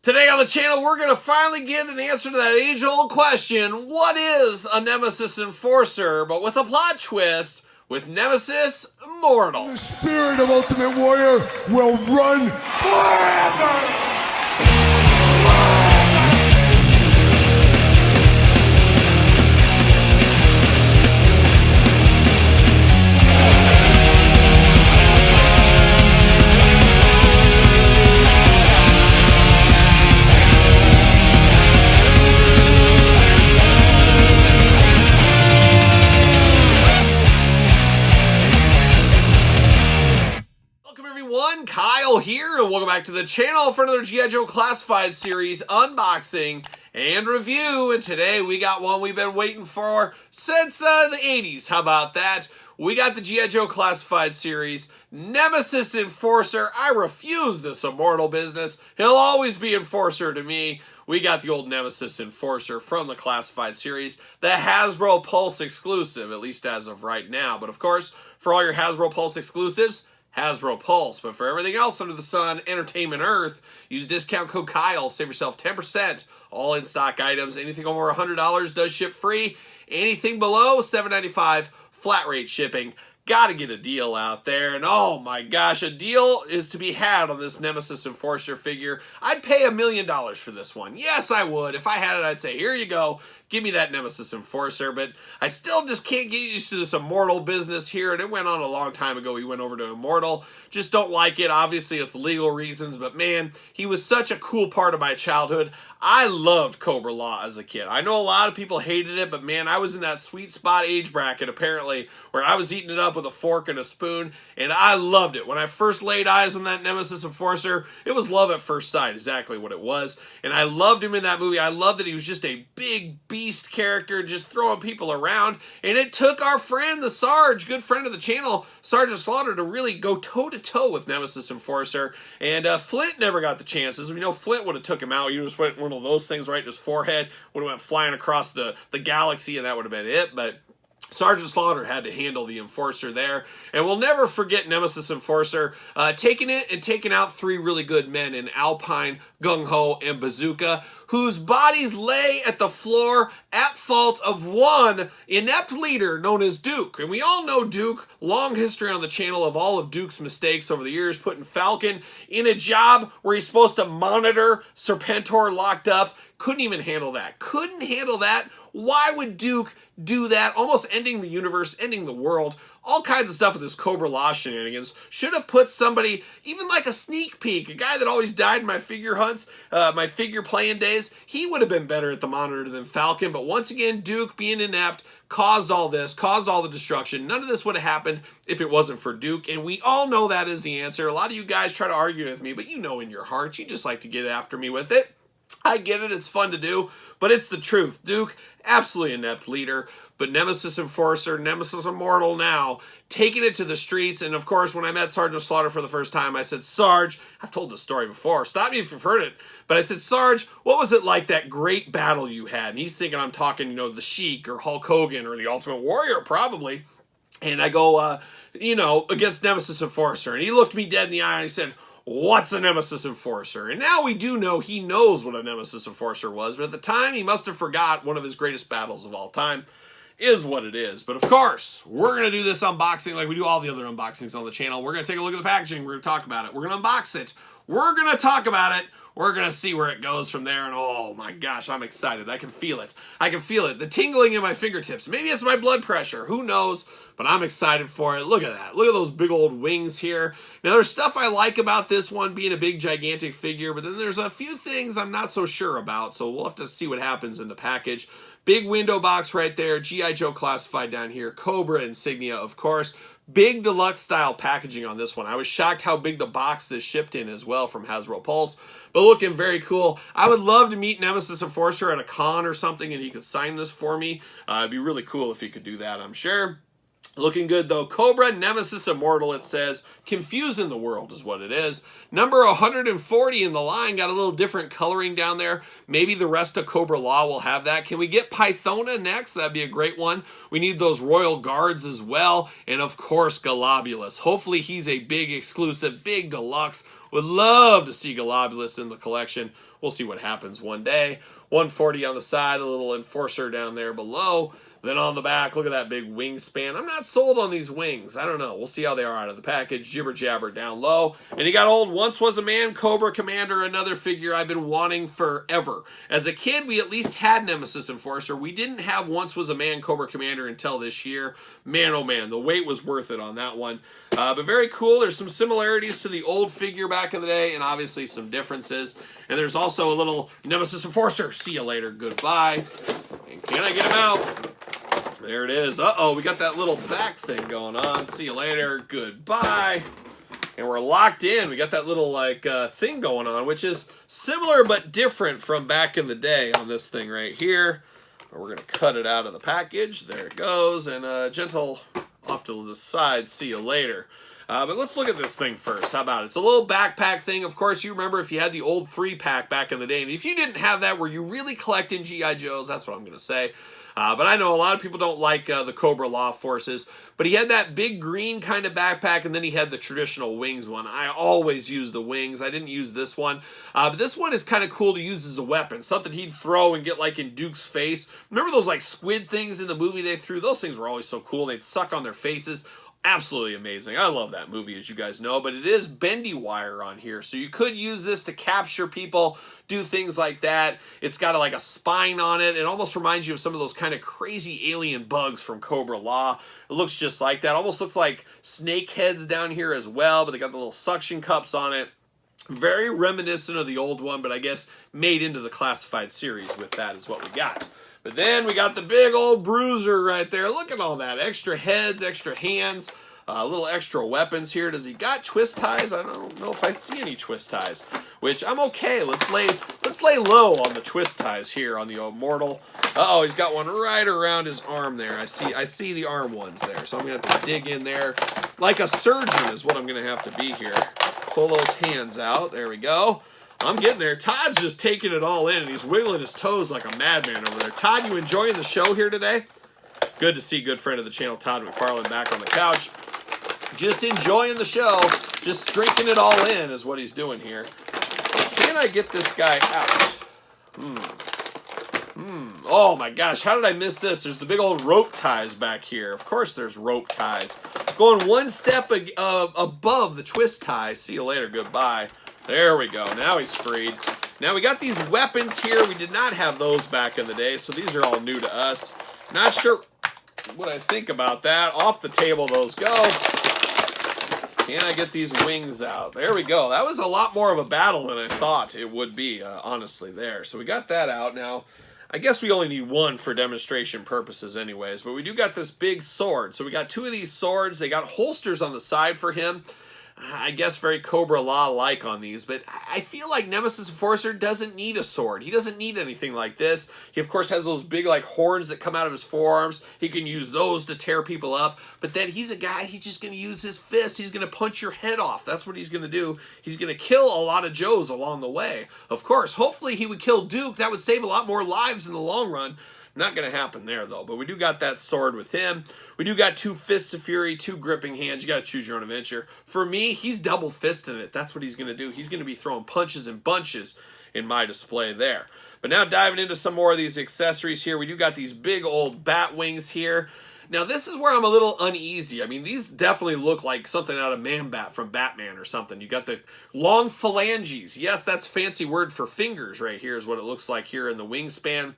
Today on the channel, we're going to finally get an answer to that age-old question, what is a Nemesis Enforcer? But with a plot twist, with Nemesis Immortal. The spirit of Ultimate Warrior will run forever! Kyle here, and welcome back to the channel for another G.I. Joe Classified Series unboxing and review. And today we got one we've been waiting for since the 80s. How about that? We got the G.I. Joe Classified Series Nemesis Enforcer. I refuse this Immortal business. He'll always be Enforcer to me. We got the old Nemesis Enforcer from the Classified Series, the Hasbro Pulse exclusive, at least as of right now. But of course, for all your Hasbro Pulse exclusives, Hasbro Pulse. But for everything else under the sun, Entertainment Earth, use discount code Kyle, save yourself 10%. All in-stock items, anything over $100 does ship free. Anything below $7.95, flat rate shipping. Gotta get a deal out there. And oh my gosh, a deal is to be had on this Nemesis Enforcer figure. I'd pay $1 million for this one. Yes, I would. If I had it, I'd say, here you go. Give me that Nemesis Enforcer. But I still just can't get used to this Immortal business here. And it went on a long time ago. We went over to Immortal. Just don't like it. Obviously, it's legal reasons. But man, he was such a cool part of my childhood. I loved Cobra Law as a kid. I know a lot of people hated it, but man, I was in that sweet spot age bracket, apparently, where I was eating it up with a fork and a spoon, and I loved it. When I first laid eyes on that Nemesis Enforcer, it was love at first sight, exactly what it was, and I loved him in that movie. I loved that he was just a big beast character, just throwing people around, and it took our friend, the Sarge, good friend of the channel, Sergeant Slaughter, to really go toe-to-toe with Nemesis Enforcer, and Flint never got the chances. We know Flint would have took him out. He just went one of those things right in his forehead, would have went flying across the galaxy, and that would have been it. But Sergeant Slaughter had to handle the Enforcer there. And we'll never forget Nemesis Enforcer taking it and taking out three really good men in Alpine, Gung Ho, and Bazooka, whose bodies lay at the floor at fault of one inept leader known as Duke. And we all know Duke, long history on the channel of all of Duke's mistakes over the years, putting Falcon in a job where he's supposed to monitor Serpentor locked up. Couldn't even handle that. Couldn't handle that. Why would Duke do that? Almost ending the universe, ending the world. All kinds of stuff with this Cobra Law shenanigans. Should have put somebody, even like a sneak peek, a guy that always died in my figure hunts, my figure playing days. He would have been better at the monitor than Falcon. But once again, Duke, being inept, caused all this, caused all the destruction. None of this would have happened if it wasn't for Duke. And we all know that is the answer. A lot of you guys try to argue with me, but you know in your heart, you just like to get after me with it. I get it, it's fun to do, but it's the truth. Duke, absolutely inept leader, but Nemesis Enforcer, Nemesis Immortal now, taking it to the streets. And of course, when I met Sergeant Slaughter for the first time, I said, Sarge, I've told this story before, stop me if you've heard it, but I said, Sarge, what was it like, that great battle you had? And he's thinking I'm talking, you know, the Sheik or Hulk Hogan or the Ultimate Warrior, probably. And I go, you know, against Nemesis Enforcer. And he looked me dead in the eye and he said, what's a Nemesis Enforcer? And now we do know he knows what a Nemesis Enforcer was, but at the time he must have forgot one of his greatest battles of all time. Is what it is. But of course, we're going to do this unboxing like we do all the other unboxings on the channel. We're going to take a look at the packaging. We're going to talk about it. We're going to unbox it. We're going to talk about it. We're going to see where it goes from there. And oh my gosh, I'm excited. I can feel it. I can feel it. The tingling in my fingertips. Maybe it's my blood pressure. Who knows? But I'm excited for it. Look at that. Look at those big old wings here. Now, there's stuff I like about this one being a big, gigantic figure, but then there's a few things I'm not so sure about, so we'll have to see what happens in the package. Big window box right there. G.I. Joe Classified down here. Cobra insignia, of course. Big deluxe style packaging on this one. I was shocked how big the box this shipped in as well from Hasbro Pulse, but looking very cool. I would love to meet Nemesis Enforcer at a con or something and he could sign this for me. It'd be really cool if he could do that, I'm sure. Looking good though. Cobra Nemesis Immortal, it says. Confusing the world is what it is. Number 140 in the line. Got a little different coloring down there. Maybe the rest of Cobra Law will have that. Can we get Pythona next? That'd be a great one. We need those Royal Guards as well. And of course, Galabulus. Hopefully he's a big exclusive, big deluxe. Would love to see Globulus in the collection. We'll see what happens one day. 140 on the side, a little enforcer down there below. Then on the back, look at that big wingspan. I'm not sold on these wings. I don't know. We'll see how they are out of the package. Jibber Jabber down low. And you got old Once Was a Man Cobra Commander, another figure I've been wanting forever. As a kid, we at least had Nemesis Enforcer. We didn't have Once Was a Man Cobra Commander until this year. Man, oh man, the wait was worth it on that one. But very cool. There's some similarities to the old figure back in the day, and obviously some differences. And there's also a little Nemesis Enforcer. See you later. Goodbye. And can I get him out? There it is. Uh-oh, we got that little back thing going on. See you later. Goodbye. And we're locked in. We got that little, like, thing going on, which is similar but different from back in the day on this thing right here. We're going to cut it out of the package. There it goes. And gentle off to the side. See you later. But let's look at this thing first. How about it? It's a little backpack thing. Of course, you remember if you had the old 3-pack back in the day. And if you didn't have that, were you really collecting G.I. Joes? That's what I'm going to say. But I know a lot of people don't like the Cobra Law Forces. But he had that big green kind of backpack, and then he had the traditional wings one. I always use the wings. I didn't use this one. But this one is kind of cool to use as a weapon. Something he'd throw and get like in Duke's face. Remember those like squid things in the movie they threw? Those things were always so cool. They'd suck on their faces. Absolutely amazing. I love that movie, as you guys know, but it is bendy wire on here, so you could use this to capture people, do things like that. It's got like a spine on it. It almost reminds you of some of those kind of crazy alien bugs from Cobra Law. It looks just like that. Almost looks like snake heads down here as well, but they got the little suction cups on it. Very reminiscent of the old one, but I guess made into the classified series with that is what we got. But then we got the big old bruiser right there. Look at all that. Extra heads, extra hands, little extra weapons here. Does he got twist ties? I don't know if I see any twist ties, which I'm okay. Let's lay low on the twist ties here on the Immortal. Uh-oh, he's got one right around his arm there. I see the arm ones there, so I'm going to have to dig in there. Like a surgeon is what I'm going to have to be here. Pull those hands out. There we go. I'm getting there. Todd's just taking it all in, and he's wiggling his toes like a madman over there. Todd, you enjoying the show here today? Good to see good friend of the channel, Todd McFarlane, back on the couch. Just enjoying the show. Just drinking it all in is what he's doing here. Can I get this guy out? Oh my gosh, how did I miss this? There's the big old rope ties back here. Of course there's rope ties. Going one step above the twist tie. See you later. Goodbye. There we go. Now he's freed. Now we got these weapons here. We did not have those back in the day, so these are all new to us. Not sure what I think about that. Off the table those go. Can I get these wings out? There we go. That was a lot more of a battle than I thought it would be, honestly, there. So we got that out. Now, I guess we only need one for demonstration purposes anyways, but we do got this big sword. So we got two of these swords. They got holsters on the side for him. I guess very Cobra Law-like on these, but I feel like Nemesis Enforcer doesn't need a sword. He doesn't need anything like this. He, of course, has those big, like, horns that come out of his forearms. He can use those to tear people up, but then he's a guy, he's just going to use his fist. He's going to punch your head off. That's what he's going to do. He's going to kill a lot of Joes along the way. Of course, hopefully he would kill Duke. That would save a lot more lives in the long run. Not going to happen there, though. But we do got that sword with him. We do got two Fists of Fury, two gripping hands. You got to choose your own adventure. For me, he's double fisting it. That's what he's going to do. He's going to be throwing punches and bunches in my display there. But now diving into some more of these accessories here. We do got these big old bat wings here. Now, this is where I'm a little uneasy. I mean, these definitely look like something out of Man-Bat from Batman or something. You got the long phalanges. Yes, that's a fancy word for fingers right here is what it looks like here in the wingspan.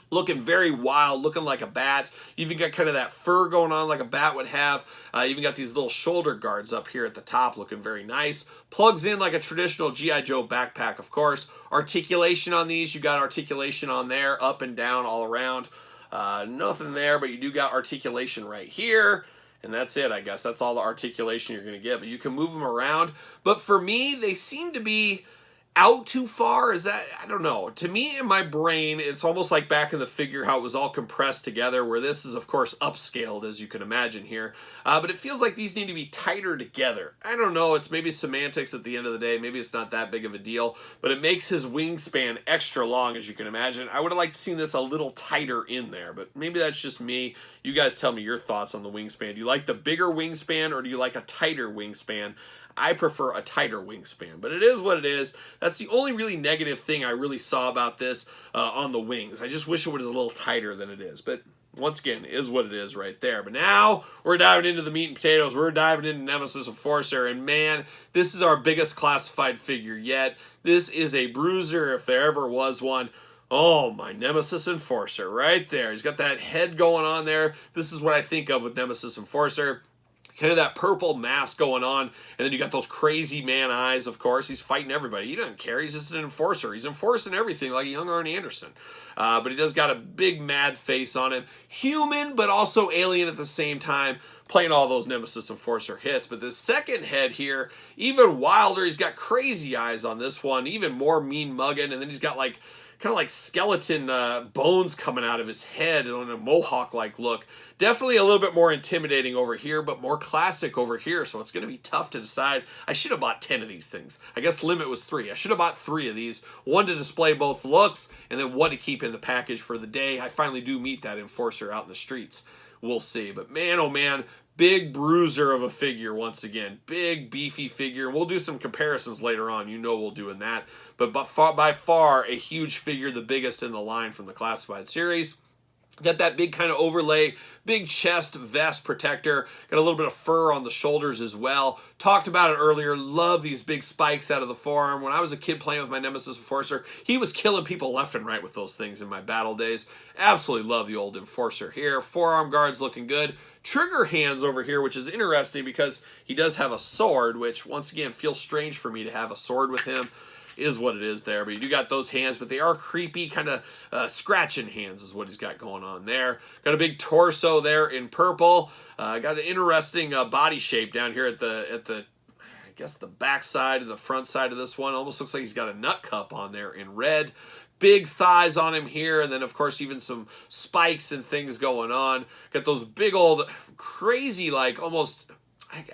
Looking very wild, looking like a bat. You even got kind of that fur going on like a bat would have. Even got these little shoulder guards up here at the top looking very nice. Plugs in like a traditional G.I. Joe backpack, of course. Articulation on these. You got articulation on there, up and down, all around. Nothing there, but you do got articulation right here. And that's it, I guess. That's all the articulation you're going to get. But you can move them around. But for me, they seem to be out too far. Is that, I don't know. To me, in my brain, it's almost like back in the figure how it was all compressed together, where this is, of course, upscaled, as you can imagine here. But it feels like these need to be tighter together. I don't know. It's maybe semantics at the end of the day. Maybe it's not that big of a deal, but it makes his wingspan extra long, as you can imagine. I would have liked to seen this a little tighter in there, but maybe that's just me. You guys tell me your thoughts on the wingspan. Do you like the bigger wingspan, or do you like a tighter wingspan? I prefer a tighter wingspan, but it is what it is. That's the only really negative thing I really saw about this on the wings. I just wish it was a little tighter than it is, but once again, it is what it is right there. But now we're diving into the meat and potatoes. We're diving into Nemesis Enforcer, and man, this is our biggest classified figure yet. This is a bruiser if there ever was one. Oh, my Nemesis Enforcer right there. He's got that head going on there. This is what I think of with Nemesis Enforcer. Kind of that purple mask going on, and then you got those crazy man eyes, of course. He's fighting everybody. He doesn't care. He's just an enforcer. He's enforcing everything like a young Arn Anderson. But he does got a big mad face on him. Human, but also alien at the same time, playing all those Nemesis Enforcer hits. But this second head here, even wilder. He's got crazy eyes on this one, even more mean mugging, and then he's got like kind of like skeleton bones coming out of his head on a mohawk-like look. Definitely a little bit more intimidating over here, but more classic over here, so it's going to be tough to decide. I should have bought 10 of these things. I guess limit was 3. I should have bought 3 of these. One to display both looks, and then one to keep in the package for the day. I finally do meet that enforcer out in the streets. We'll see. But man, oh man, big bruiser of a figure once again. Big, beefy figure. We'll do some comparisons later on. You know we'll do in that. But by far a huge figure, the biggest in the line from the Classified series. Got that big kind of overlay, big chest vest protector. Got a little bit of fur on the shoulders as well. Talked about it earlier. Love these big spikes out of the forearm. When I was a kid playing with my Nemesis Enforcer, he was killing people left and right with those things in my battle days. Absolutely love the old Enforcer here. Forearm guards looking good. Trigger hands over here, which is interesting because he does have a sword, which once again feels strange for me to have a sword with him. Is what it is there, but you do got those hands, but they are creepy, kind of scratching hands is what he's got going on there. Got a big torso there in purple. Got an interesting body shape down here at the I guess the back side and the front side of this one. Almost looks like he's got a nut cup on there in red. Big thighs on him here, and then of course even some spikes and things going on. Got those big old crazy, like almost,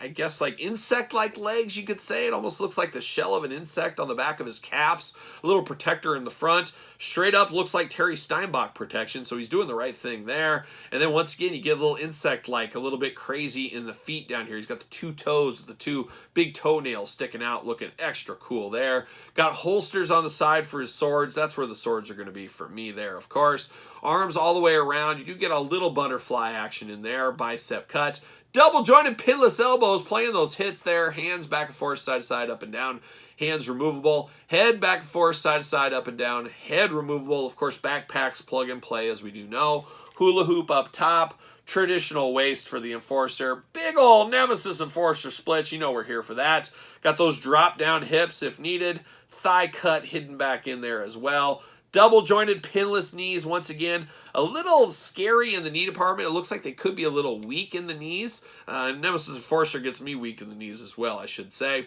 I guess like insect-like legs, you could say. It almost looks like the shell of an insect on the back of his calves. A little protector in the front. Straight up looks like Terry Steinbach protection, so he's doing the right thing there. And then once again, you get a little insect-like, a little bit crazy in the feet down here. He's got the 2 toes, the 2 big toenails sticking out, looking extra cool there. Got holsters on the side for his swords. That's where the swords are going to be for me there, of course. Arms all the way around. You do get a little butterfly action in there, bicep cut. Double jointed pinless elbows, playing those hits there. Hands back and forth, side to side, up and down. Hands removable. Head back and forth, side to side, up and down. Head removable. Of course, backpacks plug and play, as we do know. Hula hoop up top. Traditional waist for the Enforcer. Big old Nemesis Enforcer splits. You know we're here for that. Got those drop down hips if needed. Thigh cut hidden back in there as well. Double jointed pinless knees once again. A little scary in the knee department. It looks like they could be a little weak in the knees. Nemesis Enforcer gets me weak in the knees as well, I should say.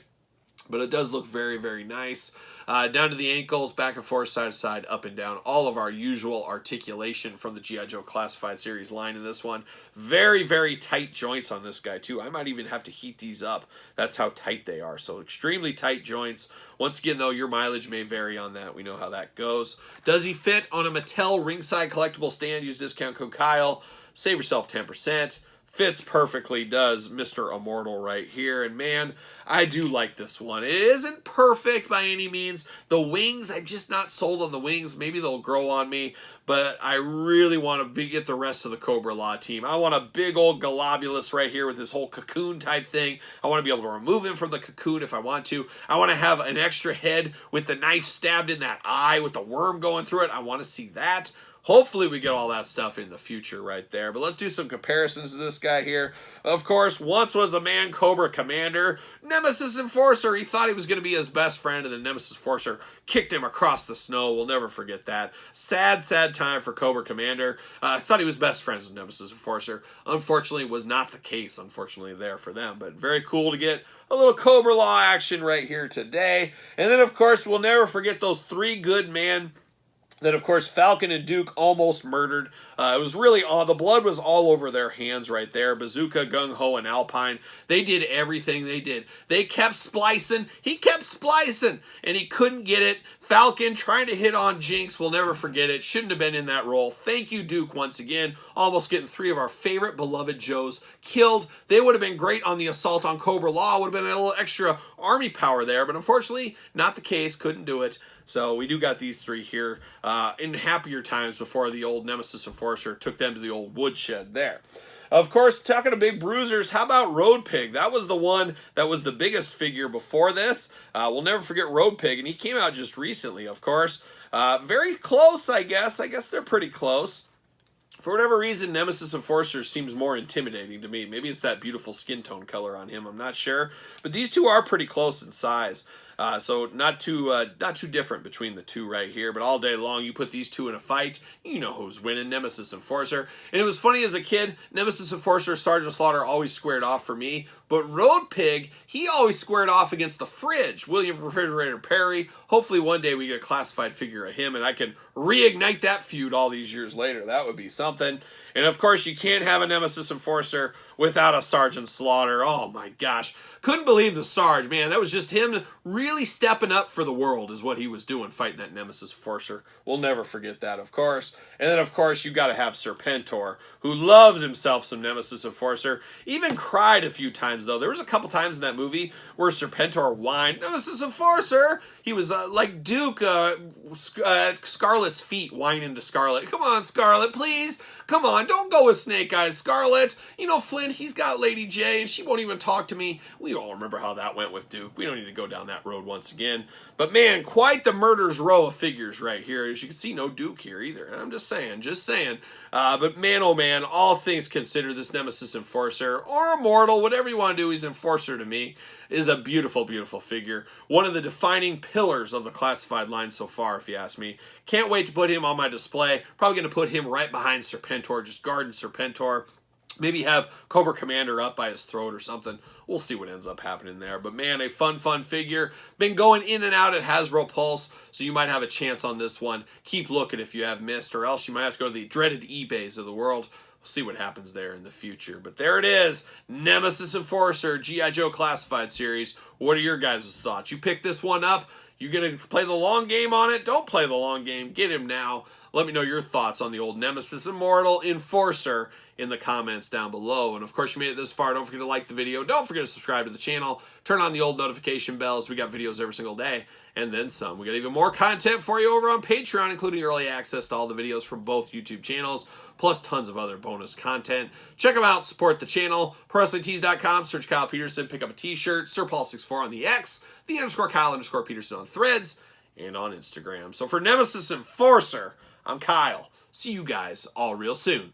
But it does look very, very nice. Down to the ankles, back and forth, side to side, up and down. All of our usual articulation from the G.I. Joe Classified Series line in this one. Very, very tight joints on this guy, too. I might even have to heat these up. That's how tight they are. So extremely tight joints. Once again, though, your mileage may vary on that. We know how that goes. Does he fit on a Mattel ringside collectible stand? Use discount code Kyle. Save yourself 10%. Fits perfectly, does Mr. Immortal right here. And man, I do like this one. It isn't perfect by any means. The wings, I'm just not sold on the wings. Maybe they'll grow on me, but I really want to get the rest of the Cobra Law team. I want a big old Globulus right here with this whole cocoon type thing. I want to be able to remove him from the cocoon if I want to. I want to have an extra head with the knife stabbed in that eye with the worm going through it. I want to see that. Hopefully we get all that stuff in the future right there. But let's do some comparisons to this guy here. Of course, once was a man Cobra Commander. Nemesis Enforcer, he thought he was going to be his best friend, and then Nemesis Enforcer kicked him across the snow. We'll never forget that. Sad, sad time for Cobra Commander. I thought he was best friends with Nemesis Enforcer. Unfortunately, was not the case, unfortunately, there for them. But very cool to get a little Cobra Law action right here today. And then, of course, we'll never forget those 3 good men that, of course, Falcon and Duke almost murdered. It was really the blood was all over their hands right there. Bazooka, Gung Ho, and Alpine. They did everything they did. They kept splicing. He kept splicing, and he couldn't get it Falcon trying to hit on Jinx. We'll never forget it. Shouldn't have been in that role. Thank you, Duke, once again. Almost getting 3 of our favorite beloved Joes killed. They would have been great on the assault on Cobra Law. Would have been a little extra army power there, but unfortunately, not the case. Couldn't do it. So we do got these 3 here in happier times before the old Nemesis Enforcer took them to the old woodshed there. Of course, talking to big bruisers, how about Road Pig? That was the one that was the biggest figure before this. We'll never forget Road Pig, and he came out just recently, of course. Very close, I guess. I guess they're pretty close. For whatever reason, Nemesis Enforcer seems more intimidating to me. Maybe it's that beautiful skin tone color on him. I'm not sure. But these 2 are pretty close in size. So not too different between the 2 right here. But all day long, you put these 2 in a fight, you know who's winning, Nemesis Enforcer. And it was funny as a kid, Nemesis Enforcer, Sergeant Slaughter always squared off for me. But Road Pig, he always squared off against the Fridge, William Refrigerator Perry. Hopefully one day we get a classified figure of him and I can reignite that feud all these years later. That would be something. And of course, you can't have a Nemesis Enforcer without a Sergeant Slaughter. Oh my gosh. Couldn't believe the Sarge, man. That was just him really stepping up for the world is what he was doing, fighting that Nemesis Enforcer. We'll never forget that, of course. And then, of course, you got to have Serpentor, who loves himself some Nemesis Enforcer. Even cried a few times, though. There was a couple times in that movie where Serpentor whined, Nemesis Enforcer! He was like Duke, Scarlet's feet whining to Scarlet. Come on, Scarlet, please. Come on, don't go with Snake Eyes, Scarlet. You know, Flint, he's got Lady J, and she won't even talk to me. We all remember how that went with Duke. We don't need to go down that road once again. But man, quite the murder's row of figures right here. As you can see, no Duke here either. I'm just saying, but man, oh man, all things considered, this Nemesis Enforcer, or Immortal, whatever you want to do, he's Enforcer to me, is a beautiful, beautiful figure. One of the defining pillars of the classified line so far, if you ask me. Can't wait to put him on my display. Probably going to put him right behind Serpentor, just guarding Serpentor. Maybe have Cobra Commander up by his throat or something. We'll see what ends up happening there. But man, a fun figure. Been going in and out at Hasbro Pulse, so you might have a chance on this one. Keep looking if you have missed, or else you might have to go to the dreaded eBays of the world. We'll see what happens there in the future. But there it is, Nemesis Enforcer, G.I. Joe Classified Series. What are your guys' thoughts? You picked this one up. You gonna play the long game on it? Don't play the long game. Get him now. Let me know your thoughts on the old Nemesis Immortal Enforcer in the comments down below. And of course, you made it this far. Don't forget to like the video. Don't forget to subscribe to the channel. Turn on the old notification bells. We got videos every single day and then some. We got even more content for you over on Patreon, including early access to all the videos from both YouTube channels, plus tons of other bonus content. Check them out. Support the channel. ProWrestlingTees.com. Search Kyle Peterson. Pick up a t-shirt. SirPaul64 on the X. The _Kyle_Peterson on Threads and on Instagram. So for Nemesis Enforcer, I'm Kyle. See you guys all real soon.